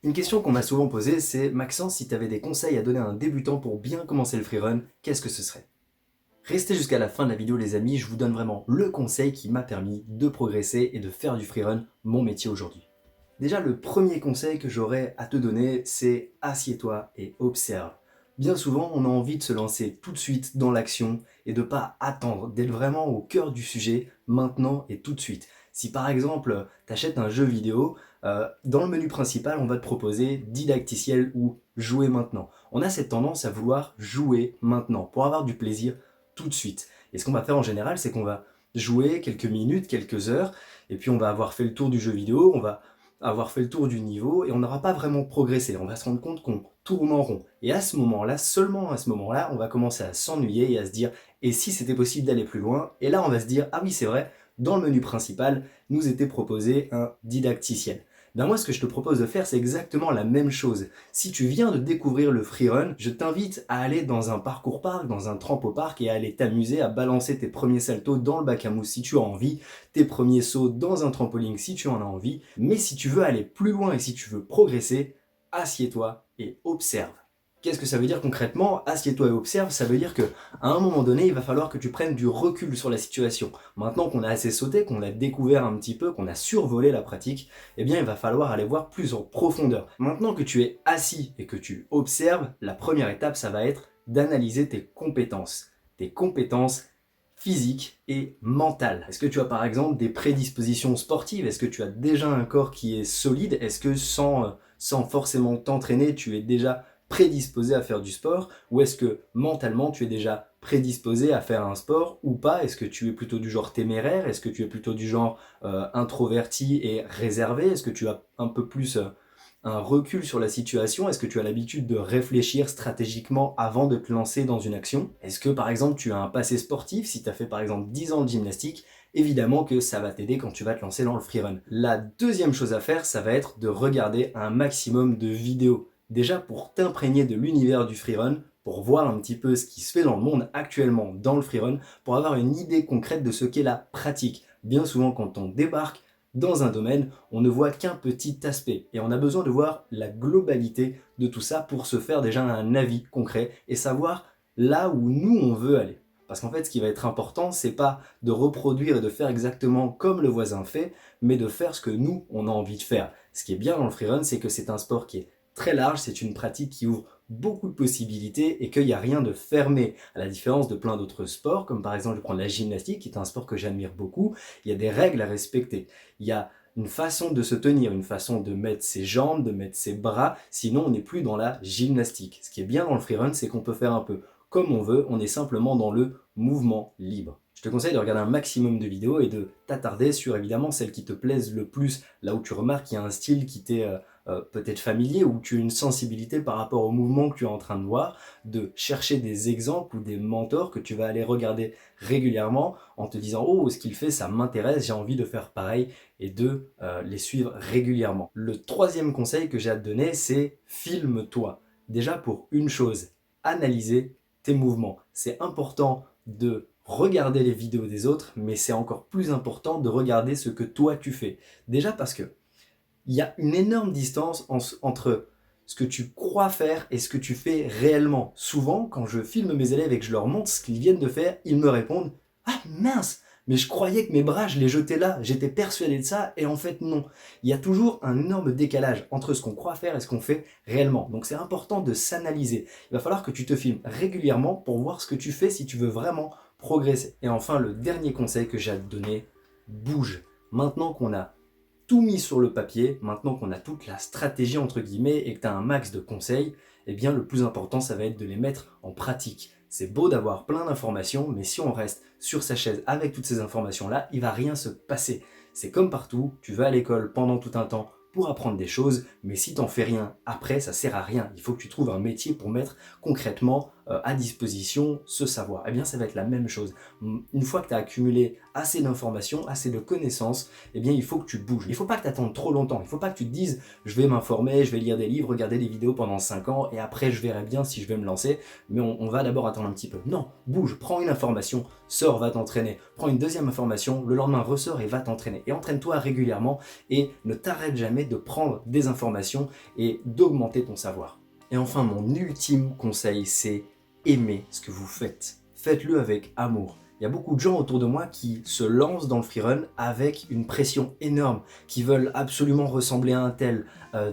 Une question qu'on m'a souvent posée, c'est Maxence, si tu avais des conseils à donner à un débutant pour bien commencer le freerun, qu'est-ce que ce serait? Restez jusqu'à la fin de la vidéo les amis, je vous donne vraiment le conseil qui m'a permis de progresser et de faire du freerun mon métier aujourd'hui. Déjà, le premier conseil que j'aurais à te donner, c'est assieds-toi et observe. Bien souvent, on a envie de se lancer tout de suite dans l'action et de ne pas attendre, d'être vraiment au cœur du sujet, maintenant et tout de suite. Si par exemple, tu achètes un jeu vidéo, dans le menu principal, on va te proposer didacticiel ou jouer maintenant. On a cette tendance à vouloir jouer maintenant pour avoir du plaisir tout de suite. Et ce qu'on va faire en général, c'est qu'on va jouer quelques minutes, quelques heures, et puis on va avoir fait le tour du jeu vidéo, on va avoir fait le tour du niveau et on n'aura pas vraiment progressé. On va se rendre compte qu'on tourne en rond. Et à ce moment-là, seulement à ce moment-là, on va commencer à s'ennuyer et à se dire et si c'était possible d'aller plus loin? Et là, on va se dire ah oui, c'est vrai, dans le menu principal, nous était proposé un didacticiel. Ben moi, ce que je te propose de faire, c'est exactement la même chose. Si tu viens de découvrir le freerun, je t'invite à aller dans un parcours parc, dans un trampo-parc et à aller t'amuser à balancer tes premiers saltos dans le bac à mousse si tu as envie, tes premiers sauts dans un trampoline si tu en as envie. Mais si tu veux aller plus loin et si tu veux progresser, assieds-toi et observe. Qu'est-ce que ça veut dire concrètement? Assieds-toi et observe, ça veut dire que à un moment donné, il va falloir que tu prennes du recul sur la situation. Maintenant qu'on a assez sauté, qu'on a découvert un petit peu, qu'on a survolé la pratique, eh bien il va falloir aller voir plus en profondeur. Maintenant que tu es assis et que tu observes, la première étape, ça va être d'analyser tes compétences. Tes compétences physiques et mentales. Est-ce que tu as par exemple des prédispositions sportives? Est-ce que tu as déjà un corps qui est solide? Est-ce que sans forcément t'entraîner, tu es déjà prédisposé à faire du sport? Ou est-ce que mentalement, tu es déjà prédisposé à faire un sport ou pas? Est-ce que tu es plutôt du genre téméraire? Est-ce que tu es plutôt du genre introverti et réservé? Est-ce que tu as un peu plus un recul sur la situation? Est-ce que tu as l'habitude de réfléchir stratégiquement avant de te lancer dans une action? Est-ce que par exemple tu as un passé sportif? Si tu as fait par exemple 10 ans de gymnastique, évidemment que ça va t'aider quand tu vas te lancer dans le freerun. La deuxième chose à faire, ça va être de regarder un maximum de vidéos. Déjà pour t'imprégner de l'univers du freerun, pour voir un petit peu ce qui se fait dans le monde actuellement dans le freerun, pour avoir une idée concrète de ce qu'est la pratique. Bien souvent quand on débarque dans un domaine, on ne voit qu'un petit aspect et on a besoin de voir la globalité de tout ça pour se faire déjà un avis concret et savoir là où nous on veut aller. Parce qu'en fait, ce qui va être important, c'est pas de reproduire et de faire exactement comme le voisin fait, mais de faire ce que nous, on a envie de faire. Ce qui est bien dans le freerun, c'est que c'est un sport qui est très large, c'est une pratique qui ouvre beaucoup de possibilités et qu'il n'y a rien de fermé. À la différence de plein d'autres sports, comme par exemple, je prends la gymnastique, qui est un sport que j'admire beaucoup, il y a des règles à respecter. Il y a une façon de se tenir, une façon de mettre ses jambes, de mettre ses bras, sinon on n'est plus dans la gymnastique. Ce qui est bien dans le freerun, c'est qu'on peut faire un peu comme on veut, on est simplement dans le mouvement libre. Je te conseille de regarder un maximum de vidéos et de t'attarder sur évidemment celles qui te plaisent le plus, là où tu remarques qu'il y a un style qui t'est peut-être familier ou tu as une sensibilité par rapport au mouvement que tu es en train de voir, de chercher des exemples ou des mentors que tu vas aller regarder régulièrement en te disant oh ce qu'il fait ça m'intéresse, j'ai envie de faire pareil et de les suivre régulièrement. Le troisième conseil que j'ai à te donner c'est filme-toi. Déjà pour une chose, analyser tes mouvements. C'est important de regarder les vidéos des autres, mais c'est encore plus important de regarder ce que toi tu fais. Déjà parce que il y a une énorme distance entre ce que tu crois faire et ce que tu fais réellement. Souvent, quand je filme mes élèves et que je leur montre ce qu'ils viennent de faire, ils me répondent « Ah mince, mais je croyais que mes bras, je les jetais là, j'étais persuadé de ça, et en fait non. » Il y a toujours un énorme décalage entre ce qu'on croit faire et ce qu'on fait réellement. Donc c'est important de s'analyser. Il va falloir que tu te filmes régulièrement pour voir ce que tu fais si tu veux vraiment progresser. Et enfin, le dernier conseil que j'ai à te donner, bouge. Maintenant qu'on a tout mis sur le papier, maintenant qu'on a toute la stratégie entre guillemets et que tu as un max de conseils, eh bien le plus important ça va être de les mettre en pratique. C'est beau d'avoir plein d'informations, mais si on reste sur sa chaise avec toutes ces informations-là, il va rien se passer. C'est comme partout, tu vas à l'école pendant tout un temps pour apprendre des choses, mais si t'en fais rien après, ça sert à rien. Il faut que tu trouves un métier pour mettre concrètement à disposition ce savoir. Eh bien, ça va être la même chose. Une fois que tu as accumulé assez d'informations, assez de connaissances, eh bien, il faut que tu bouges. Il ne faut pas que tu attendes trop longtemps. Il ne faut pas que tu te dises, je vais m'informer, je vais lire des livres, regarder des vidéos pendant 5 ans, et après, je verrai bien si je vais me lancer. Mais on va d'abord attendre un petit peu. Non, bouge, prends une information, sors, va t'entraîner. Prends une deuxième information, le lendemain, ressors et va t'entraîner. Et entraîne-toi régulièrement et ne t'arrête jamais de prendre des informations et d'augmenter ton savoir. Et enfin, mon ultime conseil, c'est aimer ce que vous faites. Faites-le avec amour. Il y a beaucoup de gens autour de moi qui se lancent dans le freerun avec une pression énorme, qui veulent absolument ressembler à un tel,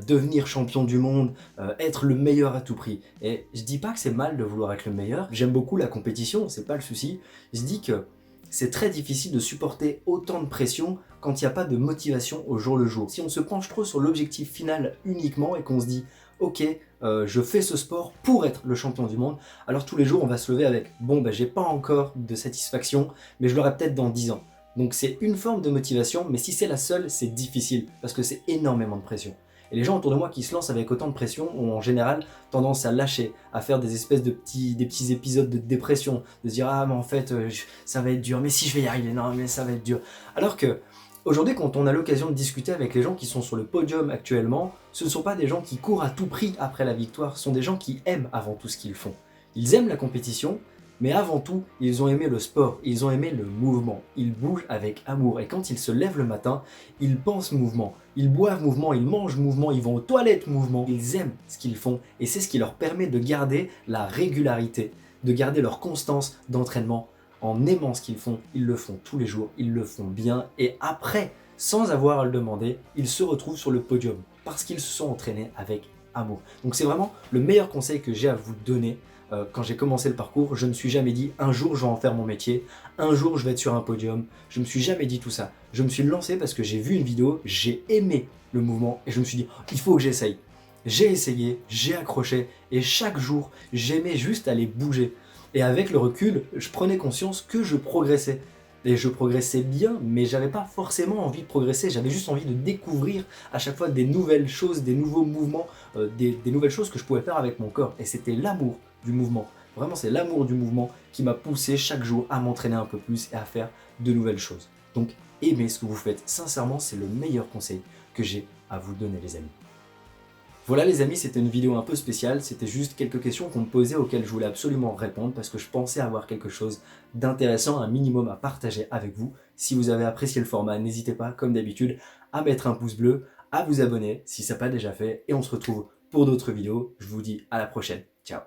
devenir champion du monde, être le meilleur à tout prix. Et je dis pas que c'est mal de vouloir être le meilleur, j'aime beaucoup la compétition, c'est pas le souci. Je dis que c'est très difficile de supporter autant de pression quand il n'y a pas de motivation au jour le jour. Si on se penche trop sur l'objectif final uniquement et qu'on se dit « Ok, je fais ce sport pour être le champion du monde », alors tous les jours on va se lever avec « Bon, j'ai pas encore de satisfaction, mais je l'aurai peut-être dans 10 ans ». Donc c'est une forme de motivation, mais si c'est la seule, c'est difficile, parce que c'est énormément de pression. Et les gens autour de moi qui se lancent avec autant de pression ont en général tendance à lâcher, à faire des espèces de des petits épisodes de dépression, de se dire « Ah, mais en fait, ça va être dur, mais si je vais y arriver, non, mais ça va être dur ». Alors que aujourd'hui, quand on a l'occasion de discuter avec les gens qui sont sur le podium actuellement, ce ne sont pas des gens qui courent à tout prix après la victoire, ce sont des gens qui aiment avant tout ce qu'ils font. Ils aiment la compétition, mais avant tout, ils ont aimé le sport, ils ont aimé le mouvement. Ils bougent avec amour et quand ils se lèvent le matin, ils pensent mouvement, ils boivent mouvement, ils mangent mouvement, ils vont aux toilettes mouvement. Ils aiment ce qu'ils font et c'est ce qui leur permet de garder la régularité, de garder leur constance d'entraînement. En aimant ce qu'ils font, ils le font tous les jours, ils le font bien et après, sans avoir à le demander, ils se retrouvent sur le podium parce qu'ils se sont entraînés avec amour. Donc c'est vraiment le meilleur conseil que j'ai à vous donner. Quand j'ai commencé le parcours, je ne me suis jamais dit un jour je vais en faire mon métier, un jour je vais être sur un podium, je ne me suis jamais dit tout ça. Je me suis lancé parce que j'ai vu une vidéo, j'ai aimé le mouvement et je me suis dit il faut que j'essaye. J'ai essayé, j'ai accroché et chaque jour j'aimais juste aller bouger. Et avec le recul, je prenais conscience que je progressais. Et je progressais bien, mais j'avais pas forcément envie de progresser, j'avais juste envie de découvrir à chaque fois des nouvelles choses, des nouveaux mouvements, des nouvelles choses que je pouvais faire avec mon corps. Et c'était l'amour du mouvement. Vraiment, c'est l'amour du mouvement qui m'a poussé chaque jour à m'entraîner un peu plus et à faire de nouvelles choses. Donc, aimez ce que vous faites. Sincèrement, c'est le meilleur conseil que j'ai à vous donner, les amis. Voilà les amis, c'était une vidéo un peu spéciale, c'était juste quelques questions qu'on me posait auxquelles je voulais absolument répondre parce que je pensais avoir quelque chose d'intéressant, un minimum à partager avec vous. Si vous avez apprécié le format, n'hésitez pas, comme d'habitude, à mettre un pouce bleu, à vous abonner si ça n'a pas déjà fait et on se retrouve pour d'autres vidéos. Je vous dis à la prochaine. Ciao.